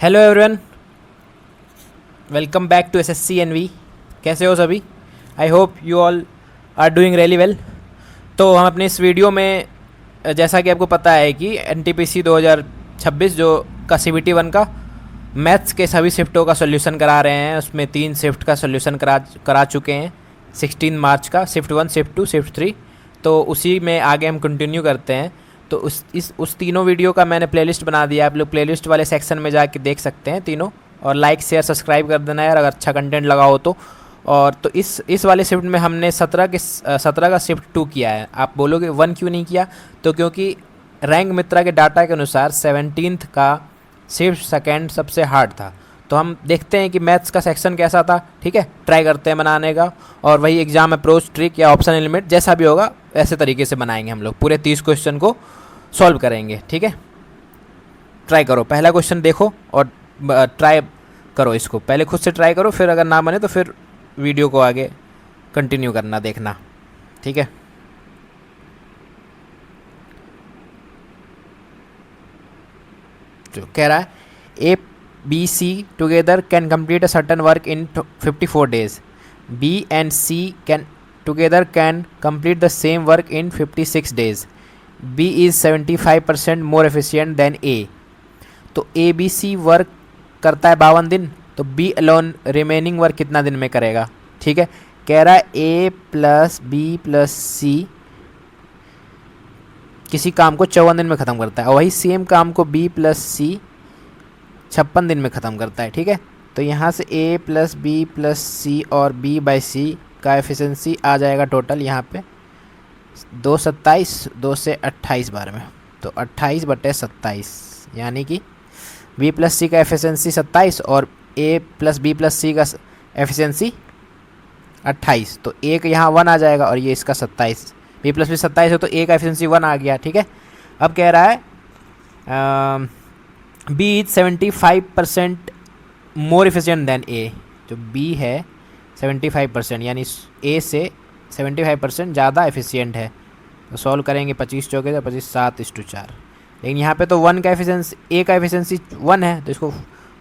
Hello everyone, welcome back to SSC NV. कैसे हो सभी? I hope you all are doing really well. तो हम अपने इस वीडियो में जैसा कि आपको पता है कि एनटीपीसी 2026 जो का सीबीटी 1 का मैथ्स के सभी शिफ्टों का सोल्यूशन करा रहे हैं। उसमें 3 शिफ्ट का सोल्यूशन करा चुके हैं 16 मार्च का, शिफ्ट 1, शिफ्ट 2, शिफ्ट 3। तो उसी में आगे हम कंटिन्यू करते हैं। तो उस तीनों वीडियो का मैंने प्लेलिस्ट बना दिया, आप लोग प्लेलिस्ट वाले सेक्शन में जाके देख सकते हैं तीनों। और लाइक शेयर सब्सक्राइब कर देना यार, अगर अच्छा कंटेंट लगा हो तो। और तो इस वाले शिफ्ट में हमने 17 का शिफ्ट 2 किया है। आप बोलोगे 1 क्यों नहीं किया? तो क्योंकि रैंक मित्रा के डाटा के अनुसार 17th का शिफ्ट सेकेंड सबसे हार्ड था। तो हम देखते हैं कि मैथ्स का सेक्शन कैसा था। ठीक है, ट्राई करते हैं बनाने का। और वही एग्जाम अप्रोच ट्रिक या ऑप्शन एलिमेंट जैसा भी होगा ऐसे तरीके से बनाएंगे हम लोग। पूरे 30 क्वेश्चन को सॉल्व करेंगे। ठीक है, ट्राई करो, पहला क्वेश्चन देखो और ट्राई करो। इसको पहले खुद से ट्राई करो, फिर अगर ना बने तो फिर वीडियो को आगे कंटिन्यू करना, देखना। ठीक है, जो कह रहा है A B C together can complete a certain work in 54 days। B and C can together can complete the same work in 56 days। B is 75% more efficient than A. तो ए बी सी वर्क करता है 52 दिन, तो be alone remaining work कितना दिन में करेगा? ठीक है, कह रहा है ए प्लस बी प्लस सी किसी काम को 54 दिन में ख़त्म करता है, और वही सेम काम को बी प्लस सी 56 दिन में ख़त्म करता है। ठीक है, तो यहाँ से ए प्लस सी और बी बाई सी का एफिशिएंसी आ जाएगा टोटल यहाँ पे 227, 2 से 28 बार में, तो 28/27, यानी कि बी प्लस सी का एफिशिएंसी 27 और ए प्लस सी का एफिशिएंसी 28। तो ए का यहाँ 1 आ जाएगा और ये इसका 27। बी प्लस 27 है तो ए का एफिशिएंसी 1 आ गया। ठीक है, अब कह रहा है B is 75% more efficient than A. जो बी है 75%, यानी ए से 75% ज़्यादा एफिशिएंट है। तो सॉल्व करेंगे 25 चौके 25, 7:4। लेकिन यहाँ पे तो 1 का एफिशिएंसी, ए का एफिशिएंसी 1 है, तो इसको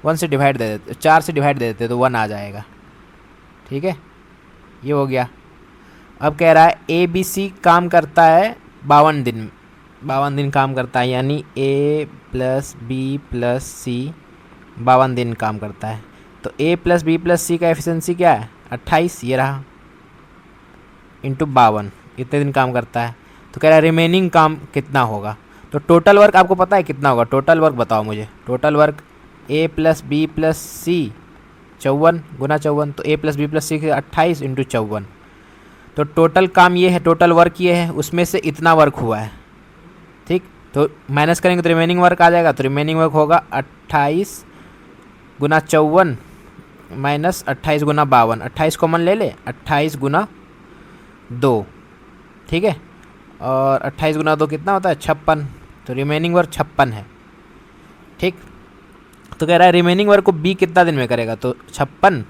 1 से डिवाइड दे देते, 4 से डिवाइड दे देते तो 1 आ जाएगा। ठीक है, ये हो गया। अब कह रहा है ए बी सी काम करता है 52 दिन काम करता है, यानी ए प्लस सी 52 दिन काम करता है। तो ए प्लस सी का एफिशिएंसी क्या है? 28, ये रहा, इंटू 52, इतने दिन काम करता है। तो कह रहा है रिमेनिंग काम कितना होगा? तो टोटल वर्क आपको पता है कितना होगा? टोटल वर्क बताओ मुझे। टोटल वर्क ए प्लस सी 54 गुना 54, तो ए प्लस सी के 28 इंटू 54। तो टोटल काम ये है, टोटल वर्क ये है, उसमें से इतना वर्क हुआ है। ठीक, तो माइनस करेंगे तो रिमेनिंग वर्क आ जाएगा। तो रिमेनिंग वर्क होगा 28 गुना 54 माइनस 28 गुना 52। 28 कॉमन ले ले, 28 गुना 2। ठीक है, और 28 गुना 2 कितना होता है? 56। तो रिमेनिंग वर्क 56 है। ठीक, तो कह रहा है रिमेनिंग वर्क को बी कितना दिन में करेगा? तो 56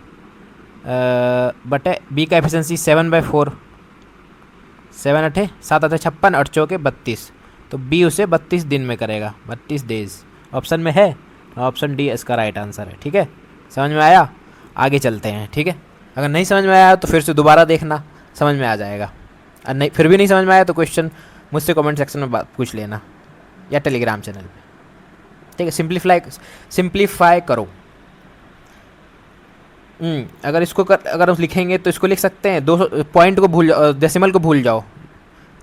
बटे बी का एफिशिएंसी 7/4, 7 अठे 7 अठे 56, 8 चौके 32। तो बी उसे 32 दिन में करेगा, 32 डेज। ऑप्शन में है, ऑप्शन डी इसका राइट आंसर है। ठीक है, समझ में आया? आगे चलते हैं। ठीक है, अगर नहीं समझ में आया तो फिर से दोबारा देखना, समझ में आ जाएगा। और नहीं, फिर भी नहीं समझ में आया तो क्वेश्चन मुझसे कमेंट सेक्शन में पूछ लेना या टेलीग्राम चैनल पे। ठीक है, सिंप्लीफाई करो। अगर इसको अगर हम लिखेंगे तो इसको लिख सकते हैं, 200 पॉइंट को भूल जाओ, डेसिमल को भूल जाओ।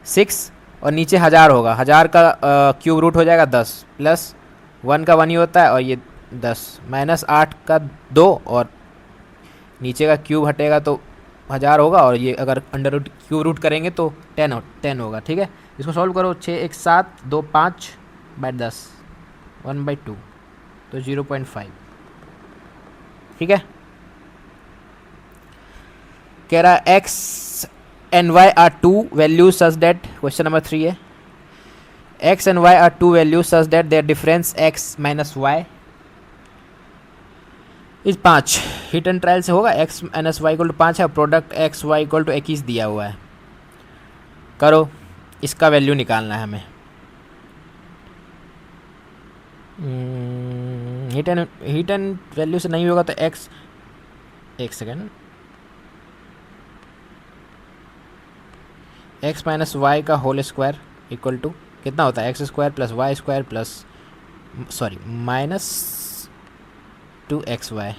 6 और नीचे 1000 होगा, 1000 का क्यूब रूट हो जाएगा 10, प्लस 1 का 1 ही होता है और ये 10, माइनस 8 का 2 और नीचे का क्यूब हटेगा तो 1000 होगा, और ये अगर अंडर रूट क्यूब रूट करेंगे तो 10 होगा। ठीक है, इसको सॉल्व करो। 6 1 7 2 5/10, 1/2, तो 0.5। ठीक है, कह रहा है x and y are two values such that, question number 3 है, x and y are two values such that their difference x minus y is 5। Hit and trial से होगा। X minus y equal to 5 है, product x y equal to 21 दिया हुआ है। करो, इसका value निकालना है हमें। हीट एंड वैल्यू से नहीं होगा तो एक्स, एक सेकेंड, एक्स माइनस वाई का होल स्क्वायर इक्वल टू कितना होता है, x square plus y square plus, sorry, minus 2xy।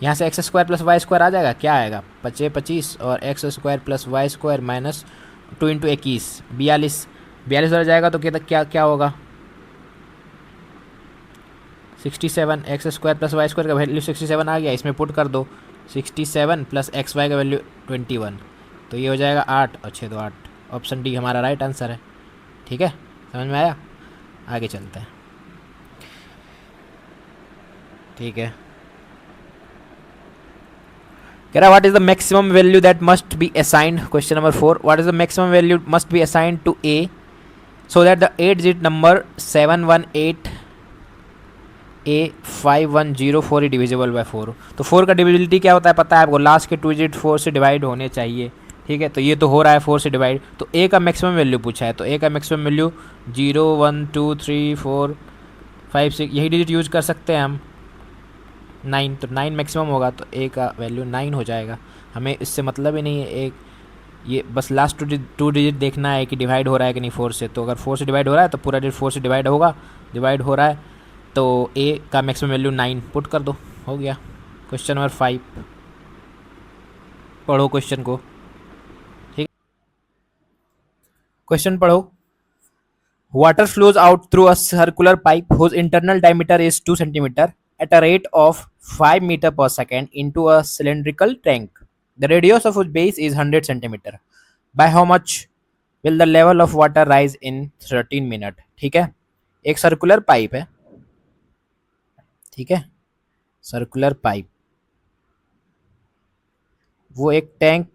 यहाँ से x square plus y square आ जाएगा, क्या आएगा, 25 और x square plus y square minus 2 into 21, 42, 42 हो जाएगा तो क्या क्या होगा, 67, x square plus y square का वैल्यू 67 आ गया, इसमें पुट कर दो 67 प्लस एक्स वाई का वैल्यू 21, तो ये हो जाएगा 8 और 6 2 8। ऑप्शन डी हमारा राइट आंसर है। ठीक है, समझ में आया, आगे चलते हैं। ठीक है, कह रहा what is the maximum value that must be assigned, question number 4, what is the maximum value must be assigned to A so that the 8 digit number 718 A 5104 divisible by 4। तो 4 का डिविजिबिलिटी क्या होता है पता है आपको, लास्ट के 2 digit 4 से डिवाइड होने चाहिए। ठीक है, तो ये तो हो रहा है 4 से डिवाइड, तो ए का मैक्सिमम वैल्यू पूछा है, तो ए का मैक्सिमम वैल्यू 0 1 2 3 4 5 6, यही डिजिट यूज कर सकते हैं हम, 9, तो 9 मैक्सिमम होगा, तो ए का वैल्यू 9 हो जाएगा। हमें इससे मतलब ही नहीं है, एक ये बस लास्ट टू डिजिट देखना है कि डिवाइड हो रहा है कि नहीं 4 से, तो अगर 4 से डिवाइड हो रहा है तो पूरा डिजिट 4 से डिवाइड होगा, डिवाइड हो रहा है, तो ए का मैक्सिमम वैल्यू 9 पुट कर दो, हो गया। क्वेश्चन नंबर 5, पढ़ो क्वेश्चन को। ठीक, क्वेश्चन पढ़ो। Water flows out through a circular pipe whose internal diameter is 2 centimeter at a rate of 5 meter per second into a cylindrical tank. The radius of whose base is 100 centimeter. By how much will the level of water rise in 13 minute? ठीक है, एक circular pipe है, ठीक है, circular pipe, वो एक tank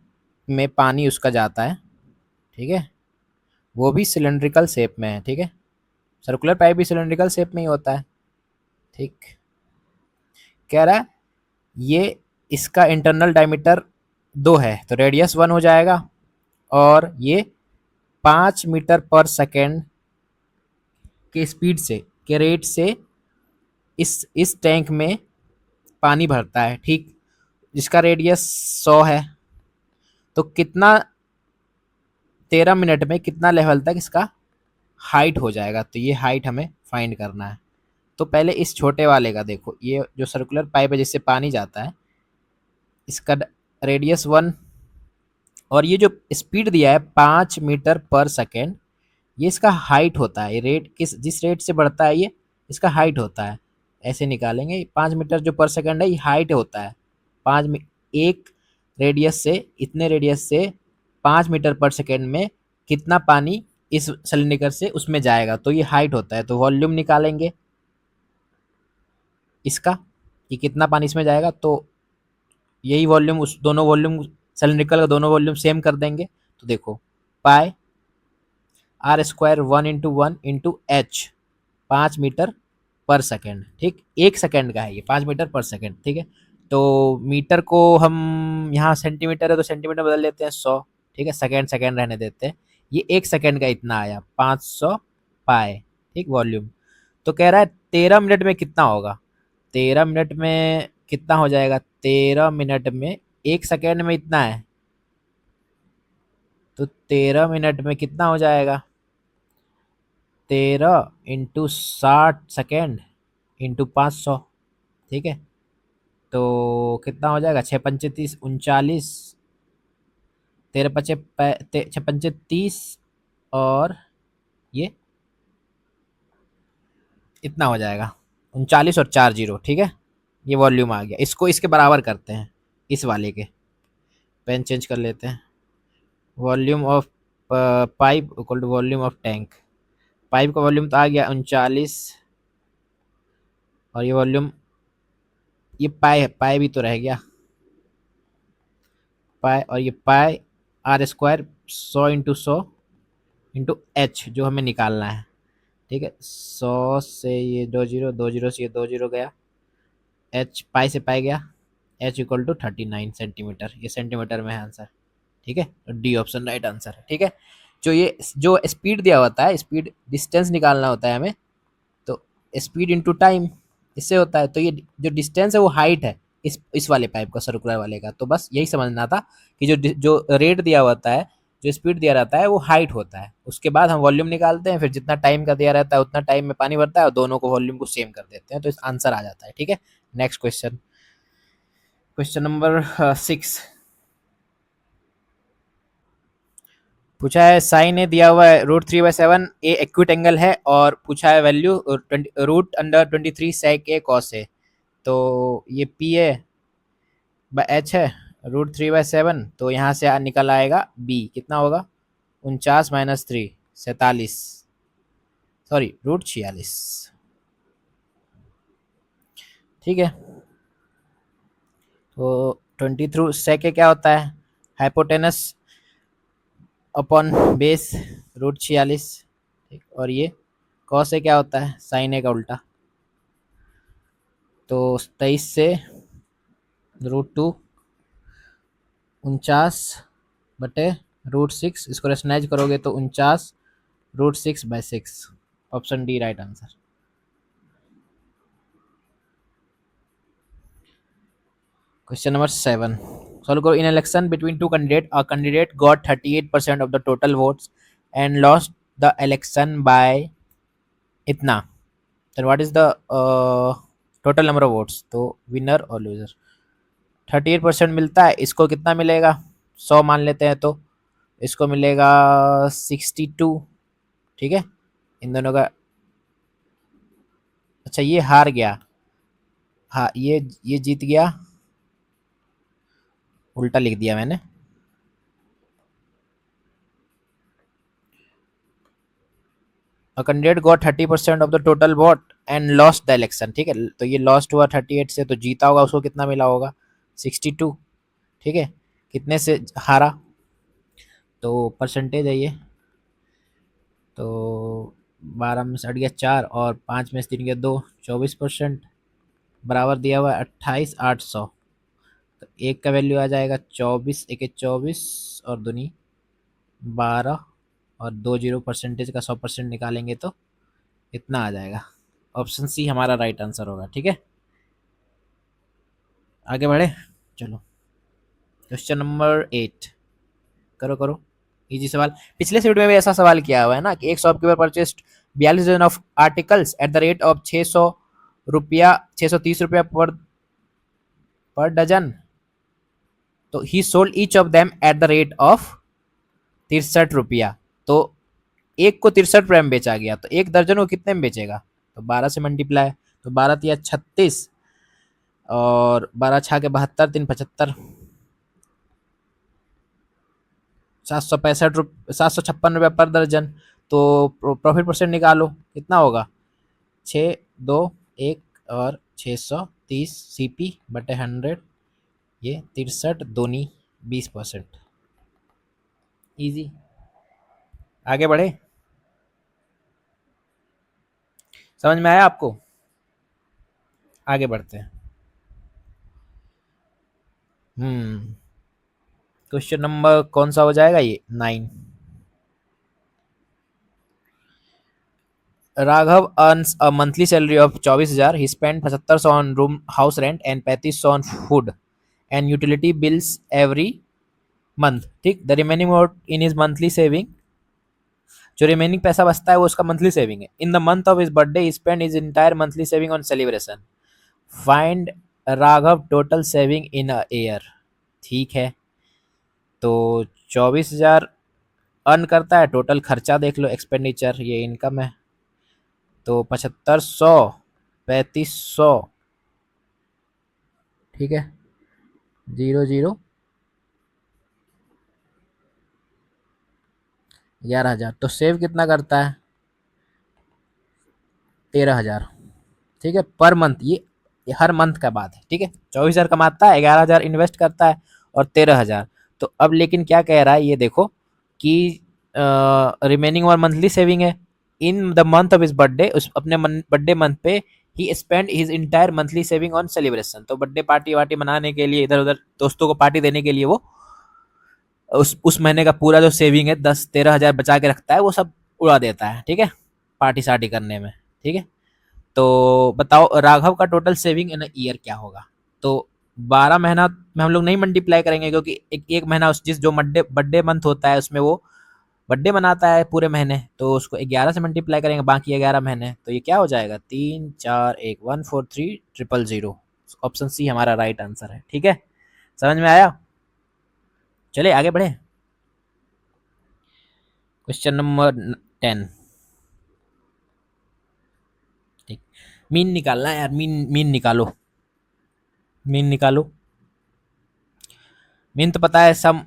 में पानी उसका जाता है, ठीक है, वो भी सिलेंड्रिकल शेप में है। ठीक है, सर्कुलर पाइप भी सिलेंड्रिकल शेप में ही होता है। ठीक, कह रहा है ये इसका इंटरनल डायमीटर 2 है, तो रेडियस 1 हो जाएगा, और ये 5 मीटर पर सेकेंड के स्पीड से, के रेट से इस टैंक में पानी भरता है। ठीक, जिसका रेडियस 100 है, तो कितना 13 मिनट में कितना लेवल तक इसका हाइट हो जाएगा, तो ये हाइट हमें फाइंड करना है। तो पहले इस छोटे वाले का देखो, ये जो सर्कुलर पाइप है जिससे पानी जाता है, इसका रेडियस 1 और ये जो स्पीड दिया है 5 मीटर पर सेकेंड, ये इसका हाइट होता है। ये रेट जिस रेट से बढ़ता है ये इसका हाइट होता है। ऐसे निकालेंगे, 5 मीटर जो पर सेकेंड है ये हाइट होता है। एक रेडियस से, इतने रेडियस से 5 मीटर पर सेकेंड में कितना पानी इस सिलेंडर से उसमें जाएगा, तो ये हाइट होता है। तो वॉल्यूम निकालेंगे इसका कि कितना पानी इसमें जाएगा, तो यही वॉल्यूम, उस दोनों वॉल्यूम सिलेंड्रिकल का दोनों वॉल्यूम सेम कर देंगे। तो देखो, pi r square 1 into 1 into h, 5 metre पर सेकेंड। ठीक, एक सेकेंड का है ये, 5 मीटर पर सेकेंड। ठीक है, तो मीटर को हम यहाँ सेंटीमीटर है तो सेंटीमीटर बदल लेते हैं 100। ठीक है, सेकेंड सेकेंड रहने देते हैं। ये एक सेकेंड का इतना आया 500 पाए। ठीक, वॉल्यूम। तो कह रहा है 13 मिनट में कितना होगा, 13 मिनट में कितना हो जाएगा, 13 मिनट में एक सेकेंड में इतना है, तो 13 मिनट में कितना हो जाएगा, 13 इंटू 60 सेकेंड इंटू 500। ठीक है, तो कितना हो जाएगा, 6 पंचे 30 39, 13 पचे 6 पंचे 30, और ये इतना हो जाएगा 39 और 4 जीरो। ठीक है, ये वॉल्यूम आ गया। इसको इसके बराबर करते हैं, इस वाले के, पेन चेंज कर लेते हैं। Volume of pipe equal to volume of tank. Pipe का वॉल्यूम तो आ गया 39, और ये वॉल्यूम, ये पाई है, पाई भी तो रह गया, पाई, और ये pi r square 100 into 100 into h जो हमें निकालना है। ठीक है, 100 से ये 2 जीरो, 2 जीरो से ये 2 जीरो गया, एच पाई से पाई गया, एच इक्वल टू 39 सेंटीमीटर। ये सेंटीमीटर में है आंसर। ठीक है, डी ऑप्शन राइट आंसर है। ठीक है, जो स्पीड दिया होता है, स्पीड डिस्टेंस निकालना होता है हमें, तो स्पीड इंटू टाइम, इससे होता है। तो ये जो डिस्टेंस है वो हाइट है इस वाले पाइप का, सर्कुलर वाले का। तो बस यही समझना था कि जो रेट दिया होता है, जो स्पीड दिया रहता है वो हाइट होता है। उसके बाद हम वॉल्यूम निकालते हैं, फिर जितना टाइम का दिया रहता है उतना टाइम में पानी भरता है और दोनों को वॉल्यूम को सेम कर देते हैं, तो इस आंसर आ जाता है। ठीक है, नेक्स्ट क्वेश्चन, क्वेश्चन नंबर 6 पूछा है साइन ए दिया हुआ है √3/7, ए एक्यूट एंगल है और पूछा है वैल्यू √23 sec ए cos ए। तो ये पी ए बाय एच है, √3/7, तो यहाँ से निकल आएगा बी, कितना होगा 49 - 3 47, सॉरी √46। ठीक है, तो 23 sec ए क्या होता है, हाइपोटेनस अपॉन बेस √46। ठीक, और ये कॉस ए क्या होता है, साइन ए का उल्टा। तो 23 से √2 49/√6, इसको रेशनाइज करोगे तो 49 √6/6। Option D right answer. Question number 7 solve करो। In election between two candidate, a candidate got 38% of the total votes and lost the election by इतना, then what is the total number of votes. तो winner और loser 38% मिलता है, इसको कितना मिलेगा, 100 मान लेते हैं, तो इसको मिलेगा 62। ठीक है, इन दोनों का, अच्छा ये हार गया, हाँ ये जीत गया, उल्टा लिख दिया मैंने। अ candidate got 30% of the total vote and lost the election. ठीक है, तो ये लॉस्ट हुआ 38 से, तो जीता होगा, उसको कितना मिला होगा 62। ठीक है, कितने से हारा, तो परसेंटेज है ये, तो 12 में से हट गया 4 और 5 में से 3 गया 2, 24%, बराबर दिया हुआ है 28,800। तो एक का वैल्यू आ जाएगा 24, एक 24 और दूनी 12 और 20 परसेंटेज का 100% निकालेंगे तो इतना आ जाएगा। ऑप्शन सी हमारा राइट आंसर होगा। ठीक है, आगे बढ़े, चलो क्वेश्चन नंबर 8 करो करो, इजी सवाल। पिछले वीडियो में भी ऐसा सवाल किया हुआ है ना कि एक shopkeeper purchased 42 dozen of articles at the rate of 600 रुपया, 630 रुपया पर डजन, तो he sold each of them at the rate of 63 रुपया। तो एक को 63 रुपये में बेचा गया, तो एक दर्जन को कितने में बेचेगा, तो 12 से मल्टीप्लाई, तो 12 तिया 36 और 12 छा के 72, 3 75, 756 रुपया पर दर्जन। तो प्रॉफिट परसेंट निकालो, कितना होगा 621 और 630 CP/100, ये 63 दूनी 20%। इजी, आगे बढ़े, समझ में आया आपको, आगे बढ़ते हैं। क्वेश्चन नंबर कौन सा हो जाएगा ये 9। Raghav earns a monthly salary of 24,000, he spend 7500 on room house rent and 3500 on food and utility bills every month. ठीक, the remaining amount in his monthly saving, जो रिमेनिंग पैसा बचता है वो उसका मंथली सेविंग है। In the month of his birthday he spend his entire monthly saving on celebration. Find Raghav total saving in a year. ठीक है, तो 24,000 अर्न करता है, टोटल खर्चा देख लो, एक्सपेंडिचर, ये इनकम है, तो 7500, 3500, ठीक है, 00, 11,000, तो सेव कितना करता है 13,000। ठीक है, पर मंथ, ये हर मंथ का बात है। ठीक है, 24,000 कमाता है, 11,000 इन्वेस्ट करता है और 13,000। तो अब लेकिन क्या कह रहा है ये देखो कि रिमेनिंग और मंथली सेविंग है। In the month of his birthday, उस अपने बर्थडे मंथ पे he spend his entire monthly saving on celebration. तो बर्थडे पार्टी वार्टी मनाने के लिए, इधर उधर दोस्तों को पार्टी देने के लिए वो उस महीने का पूरा जो सेविंग है 10-13,000 बचा के रखता है, वो सब उड़ा देता है। ठीक है, पार्टी शार्टी करने में। ठीक है, तो बताओ राघव का टोटल सेविंग इन ईयर क्या होगा। तो 12 महीना में हम लोग नहीं मल्टीप्लाई करेंगे, क्योंकि एक महीना उस जिस जो बर्थडे बर्थडे मंथ होता है उसमें वो बर्थडे मनाता है पूरे महीने, तो उसको 11 से मल्टीप्लाई करेंगे, बाकी 11 महीने। तो ये क्या हो जाएगा, 3 4 1 1 4 3 0 0। ऑप्शन सी हमारा राइट आंसर है। ठीक है, समझ में आया। चलिए आगे बढ़े। Question number 10। ठीक, मीन निकालना है यार, मीन मीन निकालो, मीन निकालो। मीन तो पता है, sum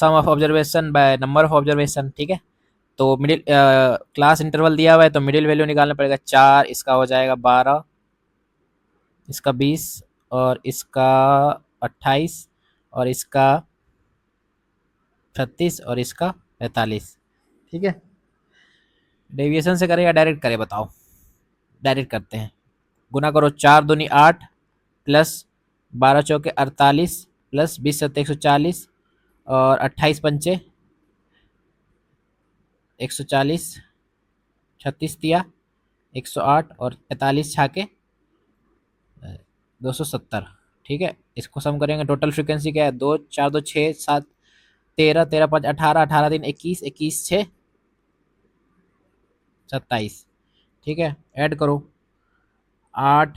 of observation by number of observation. ठीक है, तो मिडिल क्लास इंटरवल दिया हुआ है, तो मिडिल वैल्यू निकालना पड़ेगा। 4, इसका हो जाएगा 12, इसका 20, और इसका 28, और इसका 36, और इसका 45। ठीक है, डेविएशन से करें या डायरेक्ट करें बताओ। डायरेक्ट करते हैं। गुना करो, 4 दूनी 8, प्लस 12 चौके 48, प्लस 20 सत्ते 140, और 28 पंचे 140, 36 दिया 108, और 45 छाके 270। ठीक है, इसको सम करेंगे, टोटल फ्रीक्वेंसी क्या है, 2 4 2 6 7 13 13 5 18 18 3 21 21 6 27। ठीक है, ऐड करो, 8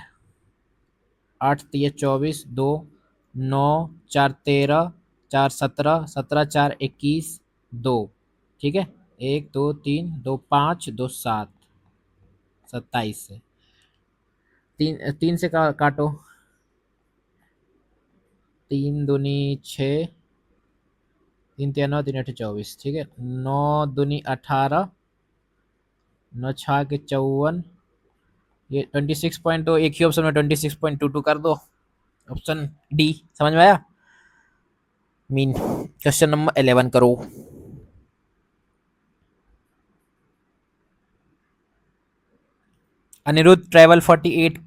8 3 24, 2 9 4 13 4 17 17 4 21 2। ठीक है, 1 2 3 2 5 2 7 27 से 3 से काटो, 3 दूनी 6, 3 3 9 3 8 24। ठीक है, 9 दूनी 18, 9 छा के 54, ये 26.2, एक ही ऑप्शन में 26.22 कर दो। ऑप्शन डी, समझ में आया। मीन। क्वेश्चन नंबर 11 करो। Aniruddh travel 48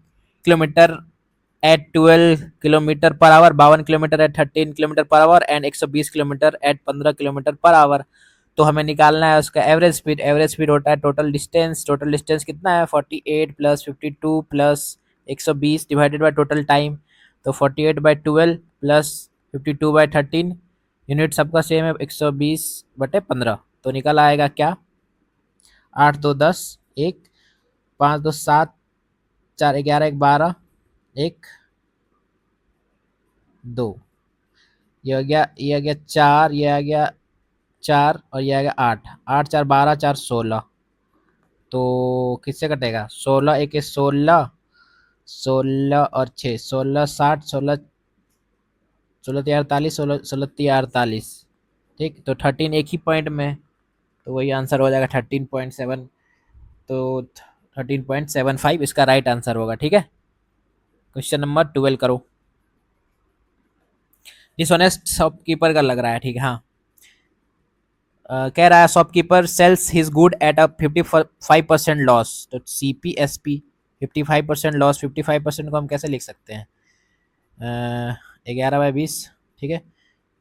kilometre at 12 kilometre per hour, 52 kilometre at 13 kilometre per hour, and 120 kilometre at 15 kilometre per hour. तो हमें निकालना है उसका एवरेज स्पीड। एवरेज स्पीड होता है टोटल डिस्टेंस। टोटल डिस्टेंस कितना है, 48 plus 52 plus 120 divided by total time. तो 48/12 प्लस 52/13, यूनिट सबका सेम है, 120/15। तो निकल आएगा क्या, 8 2 10, 1 5 2 7, 4 11 1 12, 1 2, ये आ गया, ये आ गया 4, ये आ गया 4, और ये आ गया 8। 8 4 12, 4 16। तो किससे कटेगा, 16 एक 16, 16 और 6 16 60, 16 16 3 48, 16 16 3 48। ठीक, तो 13 एक ही पॉइंट में, तो वही आंसर हो जाएगा 13.7। तो 13.75 इसका राइट आंसर होगा। ठीक है, क्वेश्चन नंबर 12 करो। डिसऑनेस्ट शॉपकीपर का लग रहा है। ठीक है, हाँ। कह रहा है shopkeeper sales his good at a 55% loss. तो CPSP 55% लॉस, 55% को हम कैसे लिख सकते हैं, 11/20। ठीक है,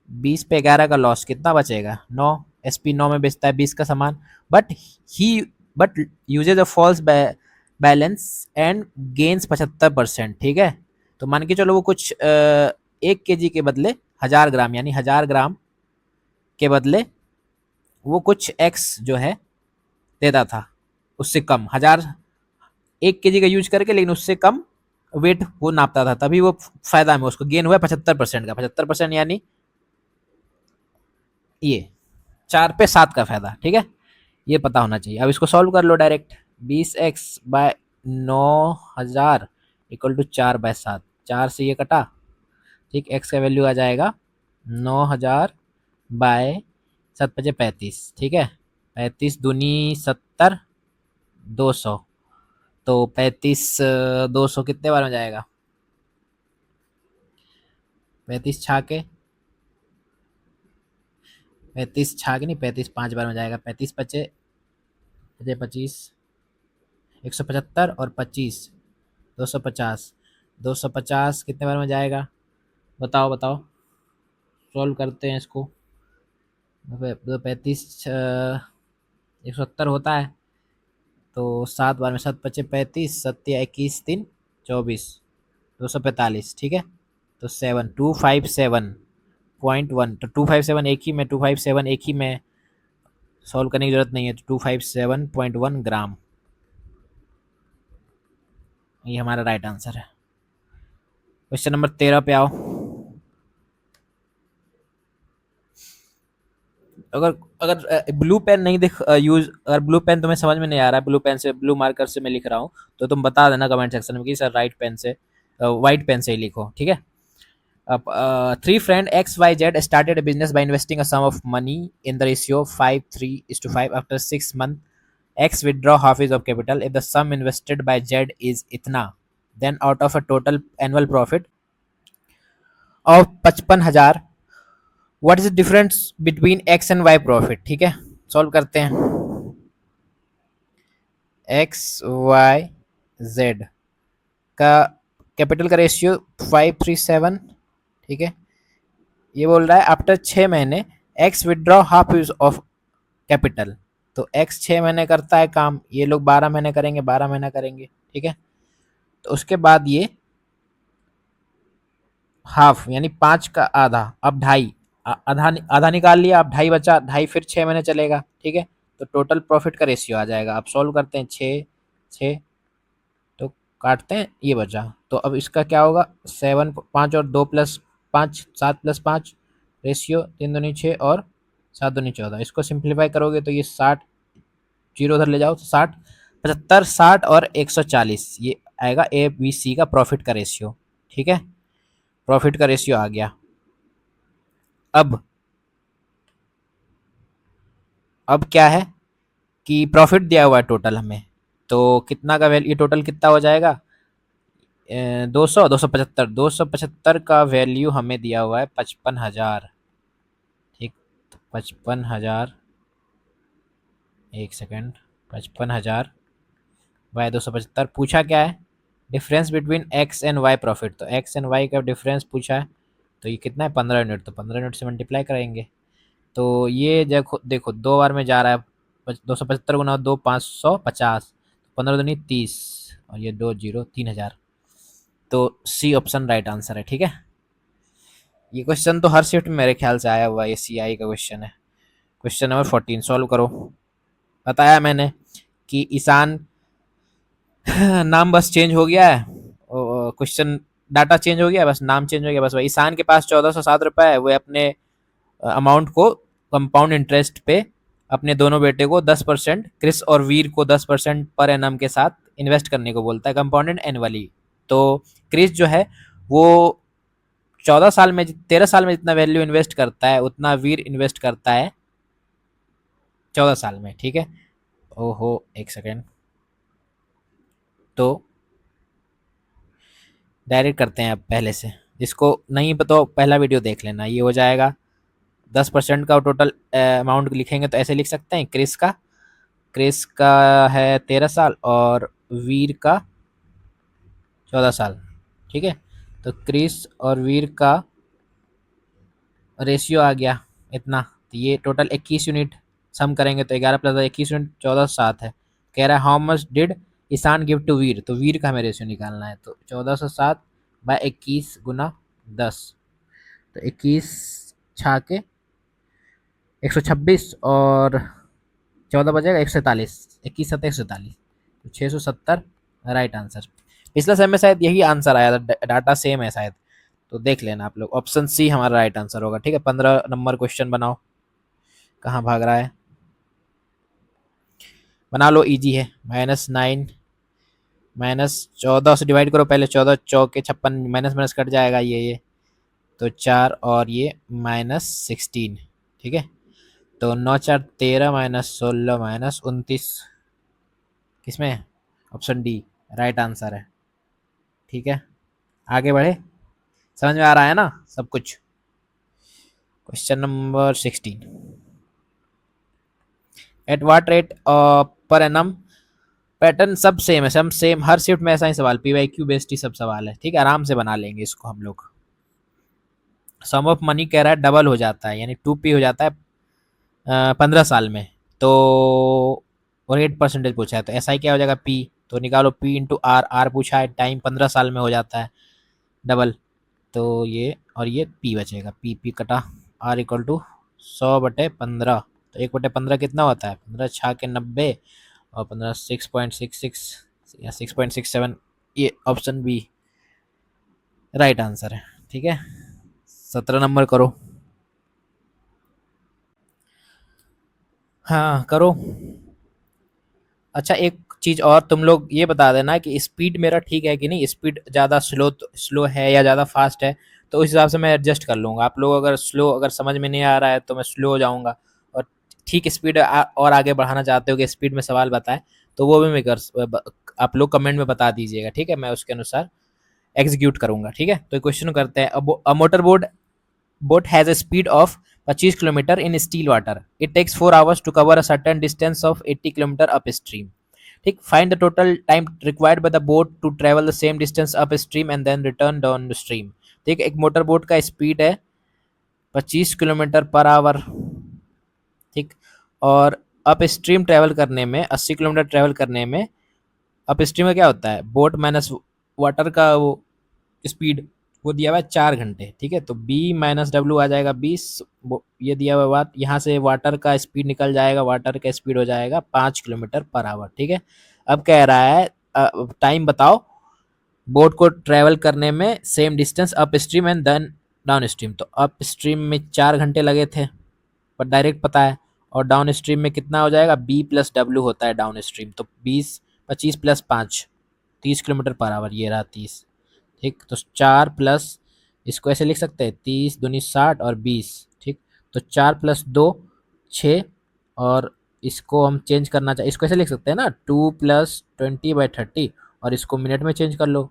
20 पे 11 का लॉस, कितना बचेगा, 9। SP 9 में बेचता है 20 का सामान, but he but uses a false balance and gains 75%। ठीक है, तो मान के चलो वो कुछ 1 kg के बदले 1000 ग्राम, यानी 1000 ग्राम के बदले वो कुछ एक्स जो है देता था, उससे कम 1 kg का यूज करके, लेकिन उससे कम वेट वो नापता था, तभी वो फायदा में उसको गेन हुआ 75% का। 75% यानी ये 4 पे 7 का फायदा। ठीक है, ये पता होना चाहिए। अब इसको सॉल्व कर लो डायरेक्ट। 20x/9000 equal to 4/7। 4 से ये कटा। ठीक, x का वैल्यू आ जाएगा 9000/7×5 ठीक है, 35 दूनी 70, 200। तो 35 200 कितने बार में जाएगा, 35 छाके, 35 छाके नहीं, 35 5 बार में जाएगा। 35 पचे पचे 25, 175, और 25 250। 250 कितने बार में जाएगा, बताओ बताओ, सॉल्व करते हैं इसको। 35 170 होता है, तो 7 बार में 7 × 5 = 35, 7 × 21 = 3 = 24, 245, ठीक है। तो 257.1, तो 257 एक ही में, 257 एक ही में सॉल्व करने की जरूरत नहीं है। तो 257.1 ग्राम, ये हमारा राइट आंसर है। क्वेश्चन नंबर 13 पे आओ। अगर अगर ब्लू पेन नहीं दिख यूज, अगर ब्लू पेन तुम्हें समझ में नहीं आ रहा है, ब्लू पेन से, ब्लू मार्कर से मैं लिख रहा हूँ, तो तुम बता देना कमेंट सेक्शन में कि सर राइट पेन से, वाइट पेन से ही लिखो, ठीक है। अब three friend x y z started a business by investing a sum of money in the ratio 5:3:5. After 6 months, X withdraw half his of capital. If the sum invested by Z is इतना, then out of a total annual profit of 55,000, what is the difference between X and Y profit? ठीक है, solve करते हैं। X Y Z का capital का ratio 5:3:7, ठीक है। ये बोल रहा है आफ्टर 6 महीने x withdraw half use of capital. तो एक्स 6 महीने करता है काम, ये लोग 12 महीने करेंगे, 12 महीना करेंगे, ठीक है। तो उसके बाद ये हाफ यानी 5 का आधा, अब ढाई, आधा आधा निकाल लिया, अब ढाई बचा, ढाई फिर 6 महीने चलेगा, ठीक है। तो टोटल प्रॉफिट का रेशियो आ जाएगा। अब सॉल्व करते हैं, 6 तो काटते हैं, ये बचा। तो अब इसका क्या होगा, 7, 5 और 2 + 5, 7 + 5 रेशियो, 3 दूनी 6 और 7 दूनी 14। इसको सिंप्लीफाई करोगे तो ये 60, जीरो उधर ले जाओ तो 60, 75, 60 और 140, ये आएगा ए बी सी का प्रॉफिट का रेशियो, ठीक है। प्रॉफिट का रेशियो आ गया। अब क्या है कि प्रॉफिट दिया हुआ है टोटल हमें, तो कितना का वैल्यू, टोटल कितना हो जाएगा, 200, 275, 275 का वैल्यू हमें दिया हुआ है 55,000, ठीक। तो 55,000, एक सेकेंड, 55,000 बाय 275, पूछा क्या है, difference between x and y profit. तो एक्स एंड वाई का डिफरेंस पूछा है, तो ये कितना है, 15 यूनिट। तो 15 यूनिट से मल्टीप्लाई करेंगे, तो ये देखो देखो 2 बार में जा रहा है, 275 × 2 550, 15 दूनी 30, और ये 2 जीरो, 3,000। तो सी ऑप्शन राइट आंसर है, ठीक है। ये क्वेश्चन तो हर शिफ्ट में मेरे ख्याल से आया हुआ है, ये सी आई का क्वेश्चन है। क्वेश्चन नंबर 14 सॉल्व करो। बताया मैंने कि ईशान नाम बस चेंज हो गया है, क्वेश्चन डाटा चेंज हो गया, बस नाम चेंज हो गया, बस वही। ईशान के पास 1407 रुपये है, वो अपने अमाउंट को कंपाउंड इंटरेस्ट पे अपने दोनों बेटे को 10%, क्रिस और वीर को 10% पर एनम के साथ इन्वेस्ट करने को बोलता है, कंपाउंडेड एनुअली। तो क्रिस जो है वो 14 साल में, 13 साल में जितना वैल्यू इन्वेस्ट करता है उतना वीर इन्वेस्ट करता है 14 साल में, ठीक है। ओहो, एक सेकेंड, तो डायरेक्ट करते हैं अब पहले से। जिसको नहीं पता पहला वीडियो देख लेना, ये हो जाएगा 10% का टोटल अमाउंट लिखेंगे तो ऐसे लिख सकते हैं, क्रिस का है 13 साल और वीर का 14 साल, ठीक है। तो क्रिस और वीर का रेशियो आ गया इतना, तो ये टोटल 21 यूनिट, सम करेंगे तो 11 + 21 यूनिट, 1407 है। कह रहा है how much did Ishan give to Veer, तो वीर का हमें रेशियो निकालना है। तो 1407/21 × 10, तो 21 छाके 126 और 14 बजेगा 147, 21 7 147, तो 670 राइट आंसर। पिछला सेम में शायद यही आंसर आया था, डाटा सेम है शायद, तो देख लेना आप लोग। ऑप्शन सी हमारा राइट आंसर होगा, ठीक है। 15 नंबर क्वेश्चन बनाओ, कहाँ भाग रहा है, बना लो, इजी है। -9 -14 से डिवाइड करो पहले, 14 चौके 56, माइनस माइनस कट जाएगा ये, तो 4 और ये -16, ठीक है। तो 9 4 13 -16 -29, किसमें, ऑप्शन डी राइट आंसर है, ठीक है। आगे बढ़े, समझ में आ रहा है ना सब कुछ। Question number 16, at what rate per annum, pattern सब सेम है, सब सेम, हर शिफ्ट में ऐसा ही सवाल, PYQ बेस्ड ही सब सवाल है, ठीक है। आराम से बना लेंगे इसको हम लोग। सम ऑफ मनी कह रहा है डबल हो जाता है, यानी 2p हो जाता है 15 साल में। तो और 8% पूछा है, तो SI क्या हो जाएगा P, तो निकालो P इंटू आर, आर पूछा है टाइम 15 साल में हो जाता है डबल, तो ये और ये P बचेगा, P कटा, R इक्वल टू 100/15, तो 1/15 कितना होता है, 15 छः के 90, और 15 6.66 या 6.67, ये ऑप्शन बी राइट आंसर है। ठीक है, 17 नंबर करो। हाँ करो। अच्छा एक चीज़ और, तुम लोग ये बता देना कि स्पीड मेरा ठीक है कि नहीं, स्पीड ज़्यादा स्लो है या ज़्यादा फास्ट है, तो उस हिसाब से मैं एडजस्ट कर लूँगा। आप लोग अगर स्लो, अगर समझ में नहीं आ रहा है तो मैं स्लो हो जाऊँगा, और ठीक स्पीड और आगे बढ़ाना चाहते हो कि स्पीड में सवाल बताएं, तो वो भी मैं आप लोग कमेंट में बता दीजिएगा, ठीक है, मैं उसके अनुसार एग्जीक्यूट करूँगा। ठीक है, तो क्वेश्चन करते हैं। अब motor boat has a speed of 25 kilometre in still water. It takes 4 hours to cover a certain distance of 80 kilometre upstream. ठीक, find the total time required by the boat to travel the same distance upstream and then return downstream. ठीक, एक motor boat का speed है 25 kilometre per our. ठीक, और up stream travel करने में 80 kilometre travel करने में, अप स्ट्रीम में क्या होता है, बोट माइनस वाटर का वो स्पीड, वो दिया हुआ है 4 घंटे। ठीक है, तो बी माइनस डब्ल्यू आ जाएगा 20, ये दिया हुआ बात, यहाँ से वाटर का स्पीड निकल जाएगा, वाटर का स्पीड हो जाएगा 5 किलोमीटर पर आवर। ठीक है, अब कह रहा है टाइम बताओ बोट को ट्रेवल करने में same distance upstream and then downstream. तो अप स्ट्रीम में 4 घंटे लगे थे, पर डायरेक्ट पता है, और डाउन स्ट्रीम में कितना हो जाएगा, बी प्लस डब्ल्यू होता है डाउन स्ट्रीम, तो 25 + 5 30 किलोमीटर पर आवर, ये रहा 30। ठीक, तो 4 प्लस, इसको ऐसे लिख सकते हैं 30 दूनी 60 और 20। ठीक, तो 4 + 2 6, और इसको हम चेंज करना चाहिए, इसको ऐसे लिख सकते हैं ना 2 + 20/30, और इसको मिनट में चेंज कर लो,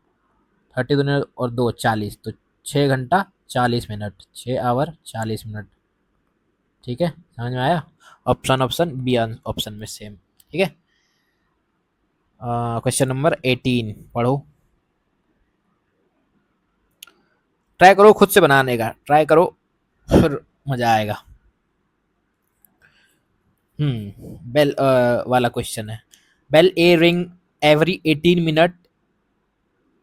30 दूनी और 2 40, तो 6 घंटा 40 मिनट, 6 आवर 40 मिनट। ठीक है, समझ में आया। ऑप्शन ऑप्शन बी ऑप्शन में सेम। ठीक है, क्वेश्चन नंबर 18 पढ़ो। ट्राई करो खुद से बनाने का, ट्राई करो, फिर मजा आएगा। बेल वाला क्वेश्चन है। Bell A ring every 18 minute,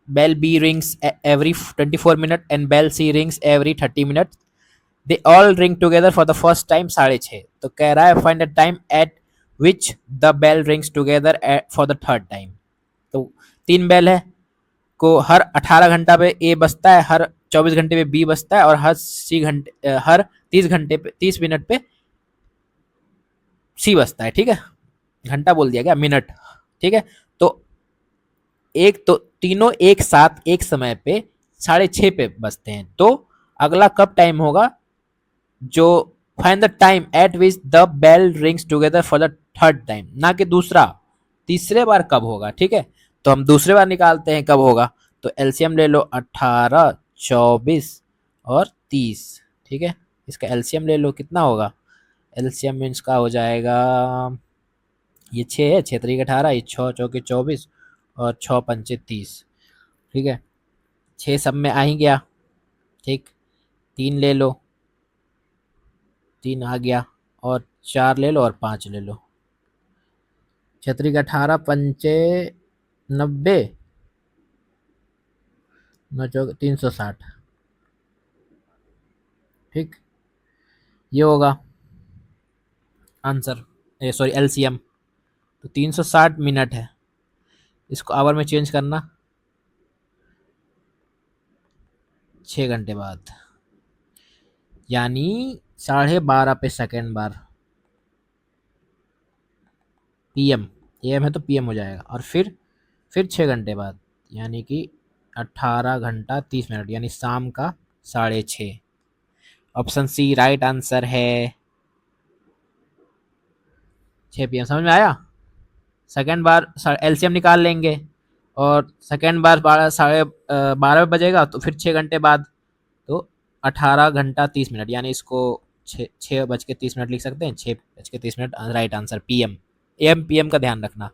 bell B rings every 24 minute and bell C rings every 30 minute. They all ring together for the first time 6:30। तो कह रहा है find the time at which the bell rings together for the third time. तो 3 bell है, को हर 18 घंटा पे ए बजता है, हर 24 घंटे पे बी बजता है, और हर 30 घंटे पे 30 मिनट पे सी बजता है। ठीक है, घंटा बोल दिया क्या, मिनट। ठीक है, तो एक तो तीनों एक साथ एक समय पे 6:30 पे बजते हैं, तो अगला कब टाइम होगा, जो find the time at which the bell rings together for the third time, ना कि दूसरा, तीसरे बार कब होगा। ठीक है, तो हम दूसरे बार निकालते हैं कब होगा, तो एलसीएम ले लो 18 24 और 30। ठीक है, इसका एलसीएम ले लो, कितना होगा, एलसीएम मीन्स का हो जाएगा, ये 6 है, 6 × 3 = 18, ये 6 × 4 = 24, और 6 × 5 = 30। ठीक है, 6 सब में आ ही गया। ठीक, 3 ले लो, 3 आ गया, और 4 ले लो और 5 ले लो, 6 × 3 = 18, 5 90, 9 × 4 = 360। ठीक, ये होगा आंसर, सॉरी एलसीएम। तो 360 मिनट है, इसको आवर में चेंज करना, 6 घंटे बाद, यानी 12:30 पे सेकेंड बार, पीएम, एएम है तो पीएम हो जाएगा, और फिर 6 घंटे बाद, यानी कि 18 घंटा 30 मिनट, यानी शाम का 6:30। ऑप्शन सी राइट आंसर है, 6 PM। समझ में आया। सेकेंड बार एलसीएम निकाल लेंगे, और सेकेंड बार 12 बजेगा, तो फिर 6 घंटे बाद, तो 18 घंटा 30 मिनट, यानी इसको 6:30 लिख सकते हैं, 6:30 right answer PM. M PM का ध्यान रखना।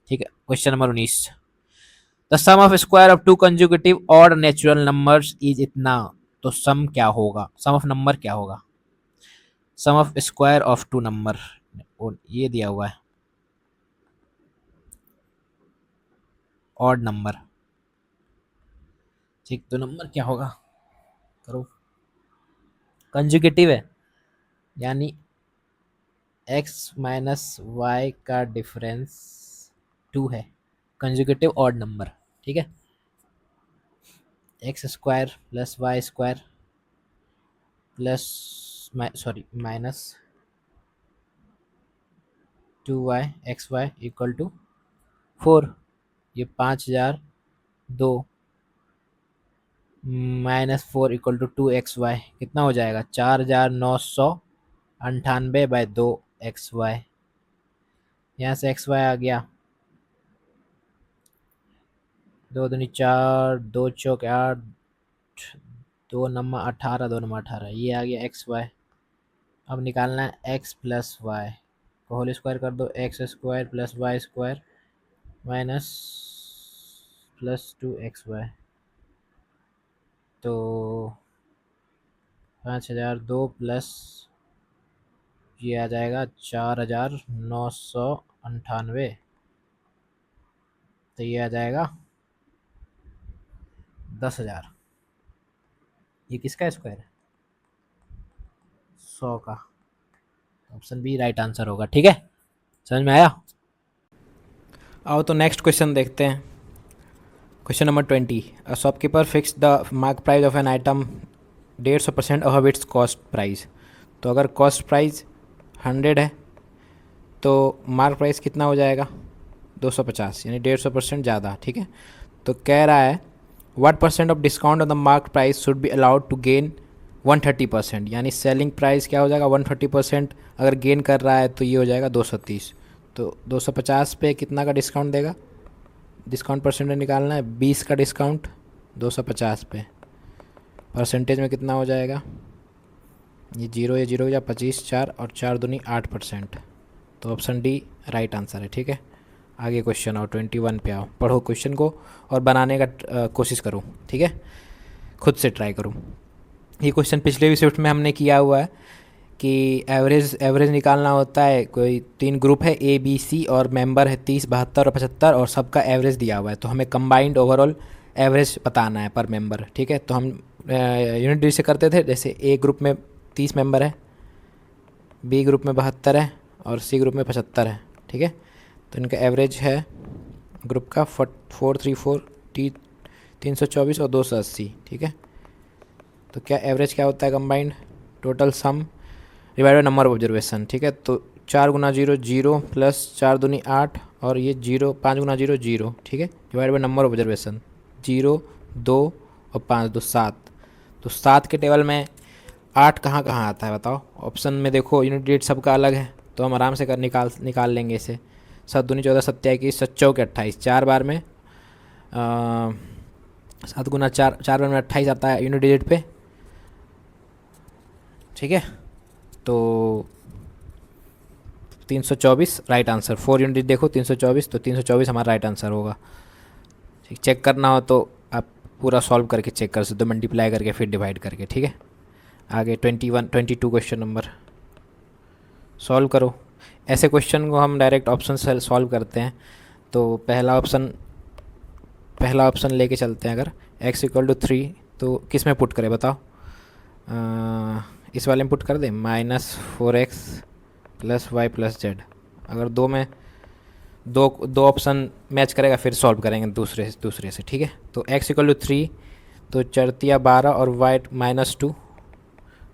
ठीक है, question number 19। The sum of square of 2 consecutive odd natural numbers is इतना। तो सम क्या होगा, सम ऑफ नंबर क्या होगा, सम ऑफ स्क्वायर ऑफ 2 नंबर, ये दिया हुआ है। Odd number. ठीक, तो नंबर क्या होगा, करो। कंजुगेटिव है, यानी x माइनस वाई का डिफरेंस 2 है, कंजुगेटिव ऑड नंबर। ठीक है, x square plus y square plus sorry minus 2y x y equal to 4। ये 5002 -4 इक्वल टू 2xy कितना हो जाएगा, 4998/2xy। यहाँ से xy आ गया, 2 दूनी 4, 2 चौक 8, 2 नम्मा 18, 2 नम्मा 18, ये आ गया xy। अब निकालना है x प्लस वाई को होल स्क्वायर कर दो, x square plus y square minus plus 2xy। तो 5002 प्लस ये आ जाएगा 4998। तो ये आ जाएगा 10,000। ये किसका स्क्वायर है, 100 का। ऑप्शन बी राइट आंसर होगा। ठीक है, समझ में आया। आओ तो नेक्स्ट क्वेश्चन देखते हैं। Question number 20, a shopkeeper fix the mark price of an item 150% of its cost price. तो अगर कॉस्ट प्राइस 100 है तो मार्क प्राइस कितना हो जाएगा, 250, यानी 150% ज़्यादा। ठीक है, तो कह रहा है what percent of discount on the mark price should be allowed to gain 130%, यानी सेलिंग प्राइस क्या हो जाएगा 130%, अगर गेन कर रहा है तो ये हो जाएगा 230। तो 250 पे कितना का डिस्काउंट देगा, डिस्काउंट परसेंटेज निकालना है, 20 का डिस्काउंट 250 पे, परसेंटेज में कितना हो जाएगा, ये जीरो हो जाए 25, 4 और 4 दूनी 8%। तो ऑप्शन डी राइट आंसर है। ठीक है, आगे क्वेश्चन आओ, 21 पे आओ, पढ़ो क्वेश्चन को और बनाने का कोशिश करो। ठीक है, खुद से ट्राई करो। ये क्वेश्चन पिछले भी शिफ्ट में हमने किया हुआ है कि एवरेज निकालना होता है। कोई 3 ग्रुप है ए बी सी और मेंबर है 30, 72 और 75 और सबका एवरेज दिया हुआ है। तो हमें कंबाइंड ओवरऑल एवरेज बताना है पर मेंबर। ठीक है, तो हम यूनिट डी से करते थे, जैसे ए ग्रुप में 30 मेंबर है, बी ग्रुप में 72 है और सी ग्रुप में 75 है। ठीक है, तो इनका एवरेज है ग्रुप का 434 324 और 280। ठीक है, तो क्या एवरेज क्या होता है combined, total sum divide by number of observation. ठीक है, तो 4 गुना 0 0 प्लस 4 दूनी 8 और ये 0, 5 गुना 0 0। ठीक है, divide by number of observation, 0 2 और 5 2 7। तो 7 के टेबल में 8 कहाँ कहाँ आता है बताओ, ऑप्शन में देखो, यूनिट डेट सबका अलग है तो हम आराम से निकाल लेंगे इसे। 7 दूनी 14 7 21 7 चौके 28, 4 बार में 7 गुना 4, 4 बार में 28 आता है यूनिट डिजिट पे। ठीक है, तो 324 राइट आंसर, 4 यूनिट देखो 324, तो 324 हमारा राइट आंसर होगा। ठीक, चेक करना हो तो आप पूरा सॉल्व करके चेक कर सकते हो, मल्टीप्लाई करके फिर डिवाइड करके। ठीक है, आगे 22 क्वेश्चन नंबर सॉल्व करो। ऐसे क्वेश्चन को हम डायरेक्ट ऑप्शन से सॉल्व करते हैं। तो पहला ऑप्शन लेके चलते हैं। अगर x इक्वल टू 3 तो किस में पुट करें बताओ, इस वाले में पुट कर दें, -4x plus Y plus Z. अगर दो ऑप्शन मैच करेगा फिर सॉल्व करेंगे दूसरे से। ठीक है, तो x इक्वल टू 3 तो 4 12 और y -2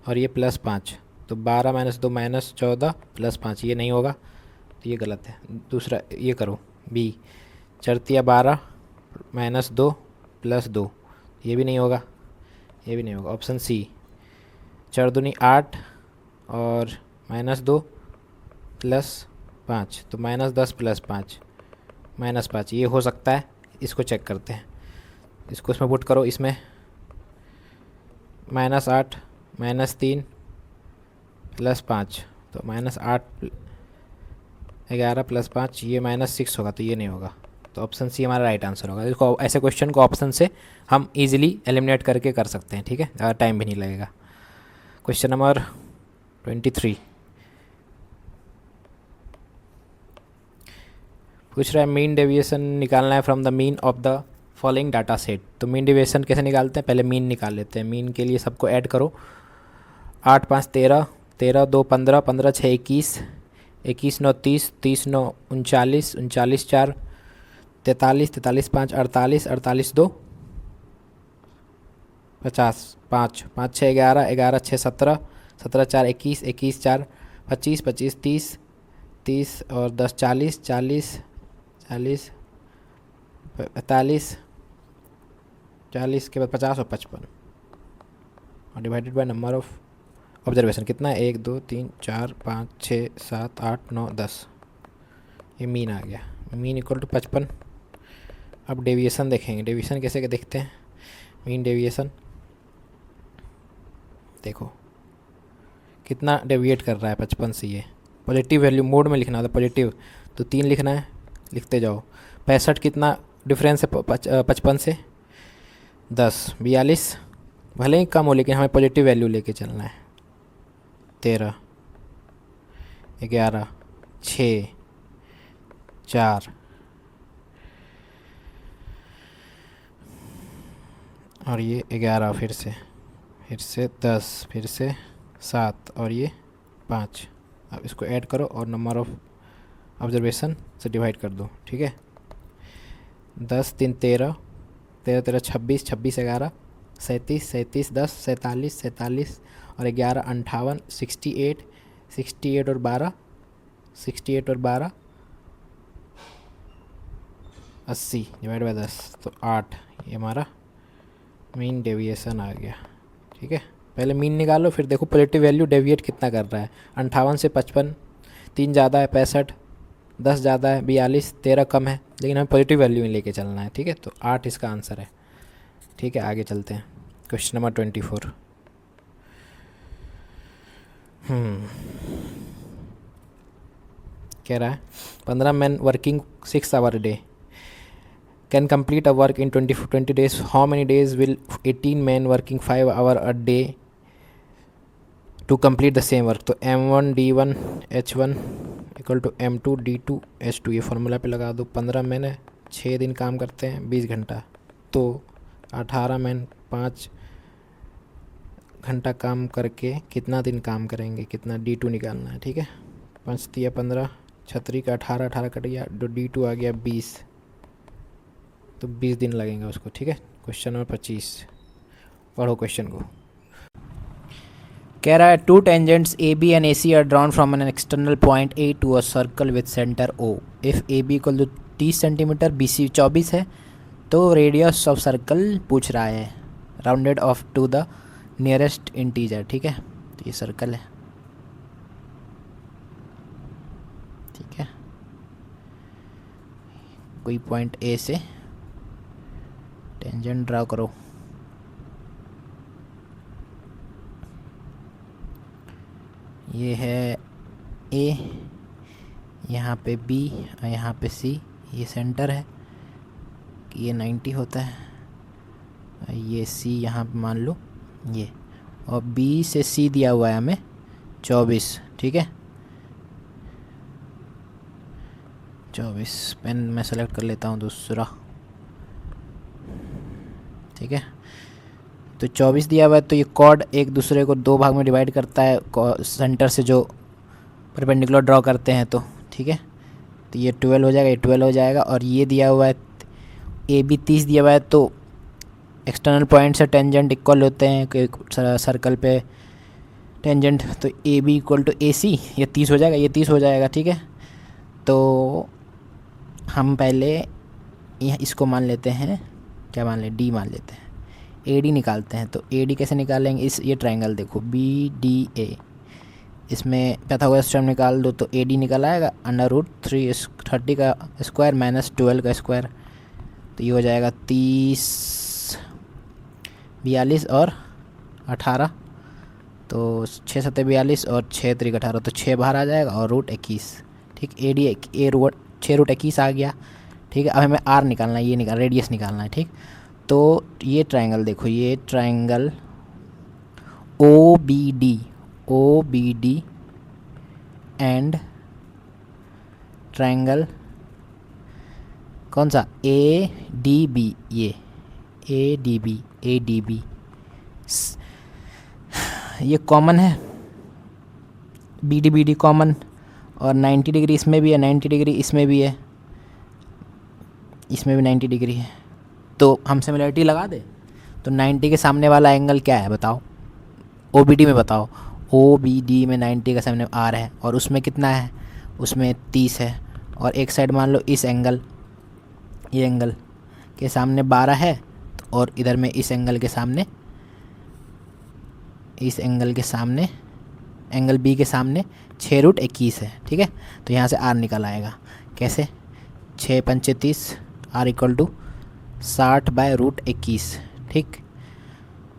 और ये +5, तो 12 - 2 -14 +5, ये नहीं होगा तो ये गलत है। दूसरा ये करो बी, 4 12 -2 +2, ये भी नहीं होगा, ये भी नहीं होगा। ऑप्शन सी, 4 दूनी 8 और -2 +5, तो -10 +5 -5, ये हो सकता है। इसको चेक करते हैं, इसको इसमें पुट करो, इसमें -8 -3 +5, तो -8 11 +5, ये -6 होगा तो ये नहीं होगा। तो ऑप्शन सी हमारा राइट आंसर होगा। इसको ऐसे क्वेश्चन को ऑप्शन से हम इजीली एलिमिनेट करके कर सकते हैं। ठीक है, ज़्यादा टाइम भी नहीं लगेगा। क्वेश्चन नंबर 23, पूछ रहा है मीन डेविएशन निकालना है from the mean of the following data set. तो मीन डेविएशन कैसे निकालते हैं, पहले मीन निकाल लेते हैं। मीन के लिए सबको ऐड करो, 8 5 13, 13 2 15, 15 6 21, 21 9 30, 30 9 39, 39 4 43, 43 5 48, 48 2 50, 5 5 6 11, 11 6 17, 17 4 21, 21 4 25, 25 30, 30 और 10 40, 40 40 45, 40 के बाद 50 और 55 और divided by number of observation कितना है, 1 2 3 4 5 6 7 8 9 10। ये मीन आ गया, मीन इक्वल टू 55। अब डेविएशन देखेंगे, डेविएशन कैसे के देखते हैं। मीन डेविएशन देखो कितना डेविएट कर रहा है 55 से। ये पॉजिटिव वैल्यू मोड में लिखना था, पॉजिटिव तो 3 लिखना है, लिखते जाओ। 65 कितना डिफरेंस है 55 से, 10 42, भले ही कम हो लेकिन हमें पॉजिटिव वैल्यू लेके चलना है। 13 11 6 4 और ये 11, फिर से 10, फिर से 7 और ये 5। अब इसको ऐड करो और नंबर ऑफ ऑब्जर्वेशन से डिवाइड कर दो, ठीक है। 10 3 13, 13 13 26, 26 11, 37 37 10, 47 47 और 11 58, 68 68 और 12, 68 और 12 80 डिवाइड बाय 10 तो 8। ये हमारा मीन डेविएशन आ गया, ठीक है। पहले मीन निकालो, फिर देखो पॉजिटिव वैल्यू डेविएट कितना कर रहा है। 58 से 55, 3 ज़्यादा है 65, 10 ज़्यादा है 42, 13 कम है, लेकिन हमें पॉजिटिव वैल्यू में लेके चलना है, ठीक है। तो 8 इसका आंसर है, ठीक है। आगे चलते हैं, क्वेश्चन नंबर 24। कह रहा है 15 man working 6 hour a day can complete a work in 20 days. How many days will 18 men working 5 hour a day to complete the same work? तो m1 d1 h1 equal to m2 d2 h2। ये formula पे लगा दो। 15 man है, 6 दिन काम करते हैं 20 घंटा, तो 18 मैन 5 घंटा काम करके कितना दिन काम करेंगे, कितना d2 निकालना है, ठीक है। 5 दिया 15, छतरी का 18, 18 कट गया, तो d2 आ गया 20, तो 20 दिन लगेंगे उसको, ठीक है। क्वेश्चन नंबर 25, पढ़ो क्वेश्चन को। कह रहा है 2 tangents AB and AC are drawn from an external point A to a circle with center O. If AB equal to 30 centimetre, BC 24 है, तो रेडियस ऑफ सर्कल पूछ रहा है, rounded off to the nearest integer, ठीक है। तो ये circle है, ठीक है। कोई पॉइंट A से टेंजेंट ड्रा करो। ये है A, यहाँ पे B और यहाँ पे C, ये सेंटर है कि ये 90 होता है। ये C यहाँ पे मान लो ये, और B से C दिया हुआ है हमें 24, ठीक है। 24 पेन मैं सेलेक्ट कर लेता हूँ दूसरा, ठीक है। तो 24 दिया हुआ है, तो ये कॉर्ड एक दूसरे को 2 भाग में डिवाइड करता है सेंटर से जो परपेंडिकुलर ड्रॉ करते हैं, तो ठीक है। तो ये 12 हो जाएगा, ये 12 हो जाएगा। और ये दिया हुआ है AB 30 दिया हुआ है, तो एक्सटर्नल पॉइंट से टेंजेंट इक्वल होते हैं कि सर्कल पे टेंजेंट, तो AB इक्वल टू AC, ये 30 हो जाएगा, ये 30 हो जाएगा, ठीक है। तो हम पहले यहाँ इसको मान लेते हैं, क्या मान लें, D मान लेते हैं। AD निकालते हैं, तो AD कैसे निकालेंगे, इस ये ट्रायंगल देखो BDA, इसमें पाइथागोरस थ्योरम निकाल दो, तो AD निकल आएगा √330 का स्क्वायर माइनस 12 का स्क्वायर, तो ये हो जाएगा 30 42 और 18, तो 6 7 42 और 6 3 18, तो 6 बाहर आ जाएगा और √21, ठीक। AD 6 √21 आ गया, ठीक है। अब हमें R निकालना है, ये रेडियस निकालना है, ठीक। तो ये ट्रायंगल देखो, ये ट्रायंगल OBD एंड ट्रायंगल कौन सा ADB, ये ADB ये कॉमन है, BD कॉमन, और 90 डिग्री इसमें भी है, 90 डिग्री इसमें भी है, इसमें भी 90 डिग्री है। तो हम सिमिलरिटी लगा दे। तो 90 के सामने वाला एंगल क्या है बताओ, OBD में बताओ। OBD में 90 का सामने R है, और उसमें कितना है, उसमें 30 है। और एक साइड मान लो इस एंगल, ये एंगल के सामने 12 है, और इधर में इस एंगल के सामने, इस एंगल के सामने, एंगल B के सामने 6√21 है। ठीक है, तो यहाँ से R निकल आएगा। कैसे, 6 पंचे 30, R इक्वल टू 60/√21। ठीक,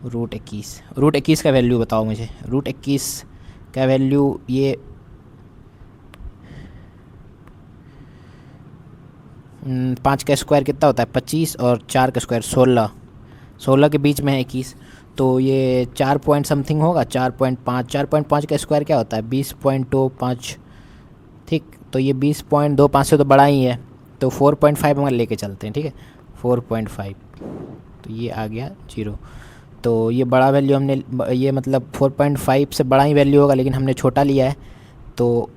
√21 का वैल्यू बताओ मुझे। √21 का वैल्यू ये 5 का स्क्वायर कितना होता है 25, और 4 का स्क्वायर 16 के बीच में है 21, तो ये 4 पॉइंट समथिंग होगा, 4.5 का स्क्वायर क्या होता है 20.25। ठीक, तो ये 20.25 से तो बड़ा ही है, तो 4.5 हम लेके चलते हैं। ठीक है, 4.5, तो ये आ गया 0। तो ये बड़ा वैल्यू हमने, ये मतलब 4.5 से बड़ा ही वैल्यू होगा, लेकिन हमने छोटा लिया है, तो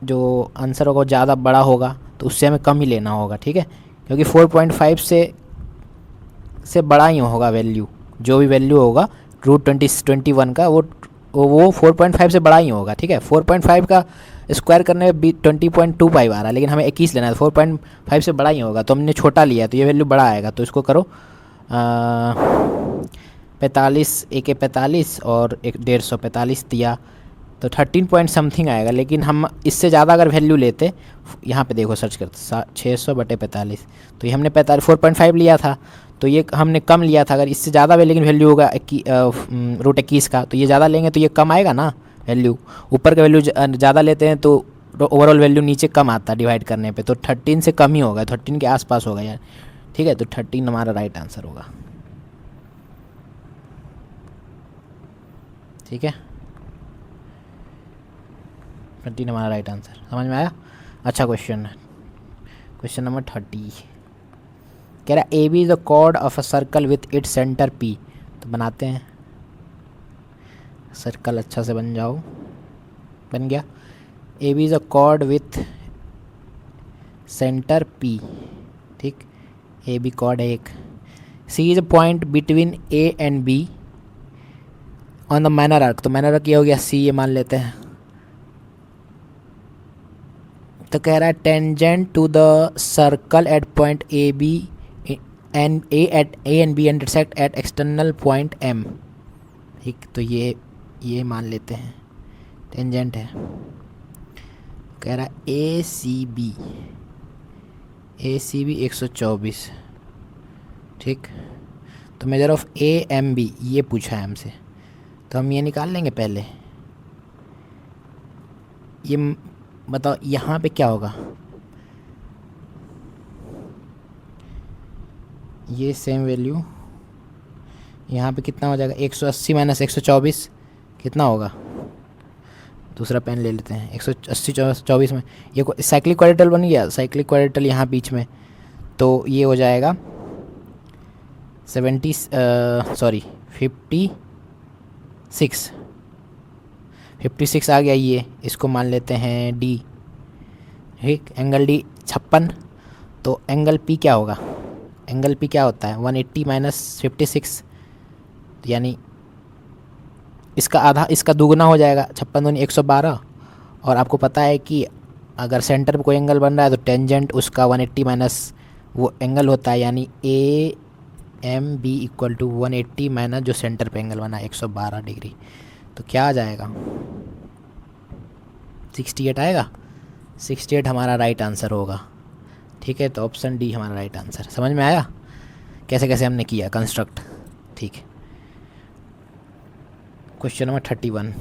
जो आंसर होगा वो ज़्यादा बड़ा होगा, तो उससे हमें कम ही लेना होगा। ठीक है, क्योंकि 4.5 से बड़ा ही होगा वैल्यू, जो भी वैल्यू होगा √21 का, वो 4.5 से बड़ा ही होगा। ठीक है, 4.5 का स्क्वायर करने में 20.25 आ रहा है, लेकिन हमें 21 लेना है, 4.5 से बड़ा ही होगा, तो हमने छोटा लिया, तो ये वैल्यू बड़ा आएगा। तो इसको करो 45, 1 45 और 1 150, 45 दिया तो 13 पॉइंट समथिंग आएगा। लेकिन हम इससे ज़्यादा अगर वैल्यू लेते, यहाँ पे देखो सर्च करते 600/45, तो ये हमने 4.5 लिया था, तो ये हमने कम लिया था। अगर इससे ज़्यादा लेकिन वैल्यू होगा √21 का, तो ये ज़्यादा लेंगे तो ये कम आएगा ना वैल्यू। ऊपर का वैल्यू ज़्यादा लेते हैं तो ओवरऑल वैल्यू नीचे कम आता है डिवाइड करने पे, तो 13 से कम ही होगा, 13 के आसपास होगा यार। ठीक है, तो 13 हमारा राइट आंसर होगा। ठीक है, 13 हमारा राइट आंसर, समझ में आया। अच्छा क्वेश्चन है, क्वेश्चन नंबर 30 कह रहा है AB is the chord of a circle with its centre P। तो बनाते हैं सर्कल, अच्छा से बन जाओ, बन गया। AB is a cord with centre P। ठीक, AB कॉर्ड है एक। C is a point between A and B on the manner arc. तो मैनर आर्क ये हो गया C, ये मान लेते हैं। तो कह रहा है tangent to the circle at point AB and A and B intersect at external point M। ठीक, तो ये मान लेते हैं टेंजेंट है। कह रहा है ACB 124। ठीक, तो मेजर ऑफ AMB ये पूछा है हमसे, तो हम ये निकाल लेंगे पहले। ये बताओ यहाँ पे क्या होगा, ये सेम वैल्यू यहाँ पे कितना हो जाएगा 180 - 124 कितना होगा। दूसरा पेन ले लेते हैं, 180 24 में ये साइक्लिक क्वाड्रेटल बन गया, साइक्लिक क्वाड्रेटल यहाँ बीच में, तो ये हो जाएगा 56 आ गया। ये इसको मान लेते हैं D। ठीक, एंगल D 56, तो एंगल P क्या होगा, एंगल P क्या होता है 180 - 56, यानी इसका आधा, इसका दुगना हो जाएगा, 56 दूनी 112। और आपको पता है कि अगर सेंटर पे कोई एंगल बन रहा है तो टेंजेंट उसका 180 माइनस वो एंगल होता है, यानी AMB इक्वल टू 180 माइनस जो सेंटर पे एंगल बना 112 डिग्री। तो क्या आ जाएगा 68 आएगा। 68 हमारा राइट आंसर होगा। ठीक है, तो ऑप्शन D हमारा राइट आंसर। समझ में आया कैसे कैसे हमने किया कंस्ट्रक्ट। ठीक है, क्वेश्चन नंबर 31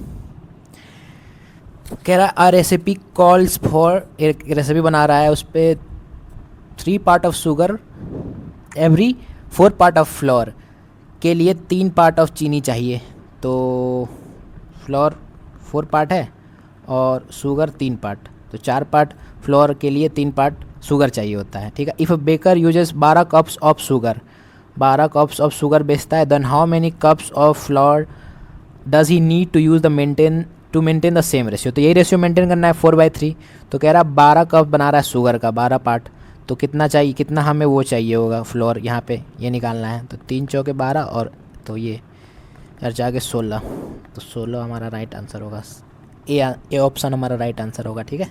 कह रहा है आ रेसिपी कॉल्स फॉर, एक रेसिपी बना रहा है, उस पर 3 part of sugar every 4 part of floor के लिए 3 पार्ट ऑफ चीनी चाहिए। तो फ्लोर 4 पार्ट है और शुगर 3 पार्ट, तो 4 पार्ट फ्लोर के लिए 3 पार्ट शुगर चाहिए होता है, ठीक है। If baker uses 12 cups of sugar, 12 cups of sugar बेचता है, then how many cups of flour does he need to use the maintain the same ratio. तो यही रेशियो मेंटेन करना है 4/3। तो कह रहा है 12 कप बना रहा है शुगर का, 12 पार्ट, तो कितना चाहिए, कितना हमें वो चाहिए होगा फ्लोर, यहाँ पे ये निकालना है। तो 3 चौके 12 और तो ये 4 के 16, तो 16 हमारा राइट आंसर होगा। ए ऑप्शन हमारा राइट आंसर होगा, ठीक है।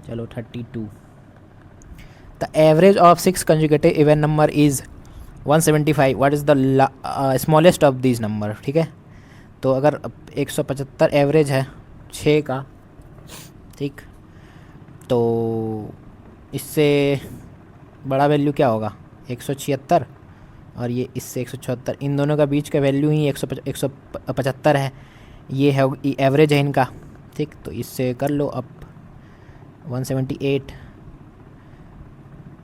चलो 32। The average of 6 conjugative even number is 175, what is the smallest of this number, ठीक है। तो अगर 175 एवरेज है 6 का, ठीक, तो इससे बड़ा वैल्यू क्या होगा 176, और ये इससे 174, इन दोनों का बीच का वैल्यू ही 175 है, ये है एवरेज है इनका, ठीक। तो इससे कर लो अब 178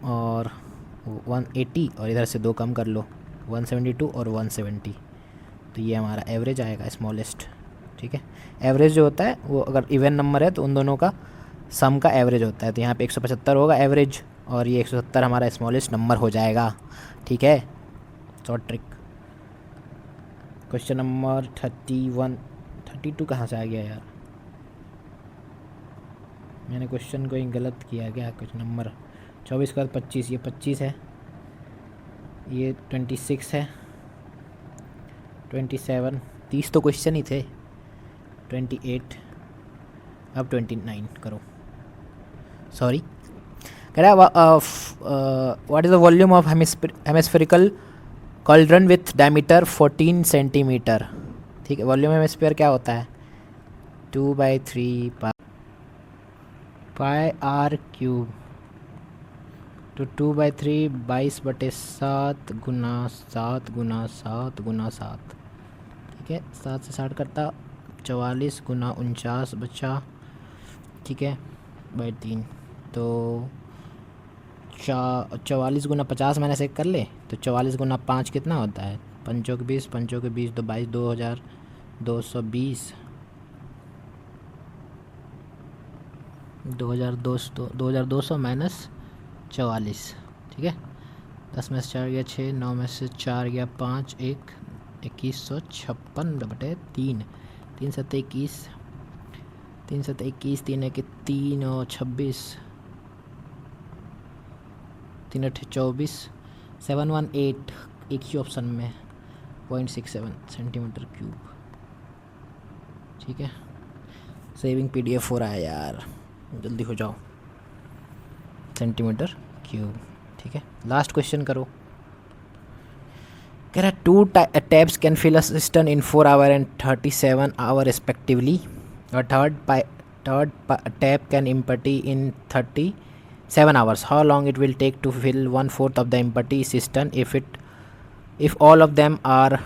और 180, और इधर से 2 कम कर लो 172 और 170, तो ये हमारा एवरेज आएगा स्मॉलेस्ट, ठीक है। एवरेज जो होता है वो अगर इवन नंबर है तो उन दोनों का सम का एवरेज होता है, तो यहाँ पे 175 होगा एवरेज, और ये 170 हमारा स्मॉलेस्ट नंबर हो जाएगा, ठीक है। Short trick. क्वेश्चन नंबर 31, 32 कहाँ से आ गया यार, मैंने क्वेश्चन को ही गलत किया क्या। क्वेश्चन नंबर 24 का 25, ये 25 है, ये 26 है, 27, 30 तो क्वेश्चन ही थे, 28, अब 29 करो, सॉरी। कह रहा what is the volume of hemispherical cauldron with diameter 14 centimetre, ठीक है। वॉल्यूम हेमिस्फीयर क्या होता है 2/3 पाई आर क्यूब, तो 2/3 22/7 गुना 7 गुना 7 गुना 7, ठीक है। 7 से 60 करता 44 गुना 49 बचा, ठीक है, बाई 3, तो 44 गुना 50 मैंने से कर ले, तो 44 गुना 5 कितना होता है, 5 के 20, 5 के 20 तो 22, 2220, 2200 माइनस 44, ठीक है। 10 में से 4 गया 6, 9 में से 4 गया 5, 2156/3, 3 7 21, 3 7 21, 3 1 3 और 26, 3 8 24, 718, एक ही ऑप्शन में 0.67 सेंटीमीटर क्यूब, ठीक है। सेविंग PDF हो रहा है यार, जल्दी हो जाओ, सेंटीमीटर क्यूब, ठीक है। लास्ट क्वेश्चन करो। कह रहा है 2 taps can fill a cistern in 4 hours and 37 hours respectively. A third tap can empty in 37 hours. How long it will take to fill 1/4 of the empty cistern if all of them are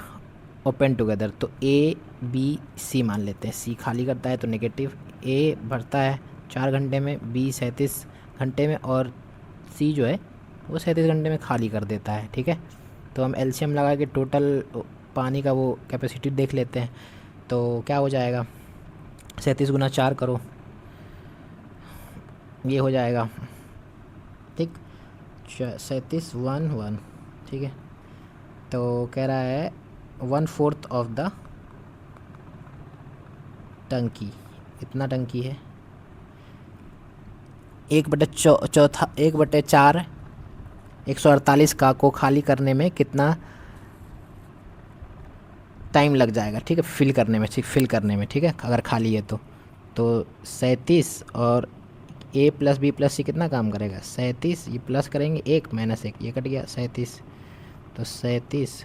open together? तो A B C मान लेते हैं, C खाली करता है तो negative, A भरता है 4 घंटे में, B 37 घंटे में, और C जो है वो 37 घंटे में खाली कर देता है, ठीक है। तो हम LCM लगा के टोटल पानी का वो कैपेसिटी देख लेते हैं, तो क्या हो जाएगा 37 गुना 4 करो, ये हो जाएगा, ठीक, 37 1 1, ठीक है। तो कह रहा है 1/4 ऑफ द टंकी, इतना टंकी है 1/4 148 का को खाली करने में कितना टाइम लग जाएगा, ठीक है, फिल करने में, ठीक है, अगर खाली है तो 37 और A + B + C कितना काम करेगा 37, ये प्लस करेंगे 1 - 1, ये कट गया 37, तो 37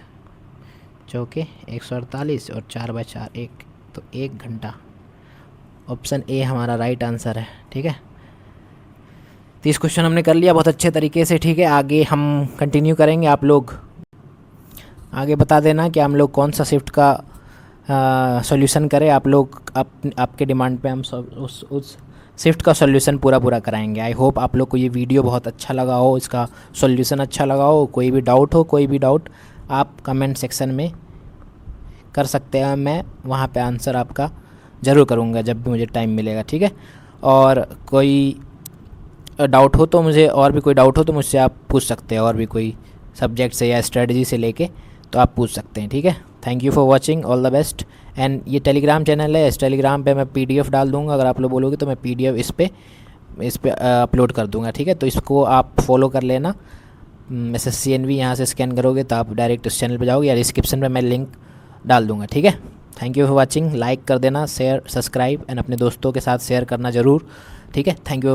चौके 148 और 4/4 1, तो 1 घंटा। ऑप्शन A हमारा राइट आंसर है, ठीक है। 30 क्वेश्चन हमने कर लिया बहुत अच्छे तरीके से, ठीक है। आगे हम कंटिन्यू करेंगे, आप लोग आगे बता देना कि हम लोग कौन सा शिफ्ट का सॉल्यूशन करें, आप लोग आपके डिमांड पे हम उस शिफ्ट का सॉल्यूशन पूरा कराएंगे। आई होप आप लोग को ये वीडियो बहुत अच्छा लगा हो, इसका सॉल्यूशन अच्छा लगा हो। कोई भी डाउट आप कमेंट सेक्शन में कर सकते हैं, मैं वहाँ पे आंसर आपका ज़रूर करूँगा जब भी मुझे टाइम मिलेगा, ठीक है। और कोई डाउट हो तो मुझे, और भी कोई डाउट हो तो मुझसे आप पूछ सकते हैं, और भी कोई सब्जेक्ट से या स्ट्रेटजी से लेके तो आप पूछ सकते हैं, ठीक है। Thank you for watching, all the best. And ये टेलीग्राम चैनल है, इस टेलीग्राम पे मैं PDF डाल दूँगा, अगर आप लोग बोलोगे तो मैं PDF इस पे अपलोड कर दूँगा, ठीक है। तो इसको आप फॉलो कर लेना। SSCNV यहाँ से स्कैन करोगे तो आप डायरेक्ट उस चैनल पे जाओगे, या डिस्क्रिप्शन में मैं लिंक डाल दूँगा, ठीक है। Thank you for watching, like कर देना, शेयर सब्सक्राइब एंड अपने दोस्तों के साथ शेयर करना ज़रूर, ठीक है। Thank you.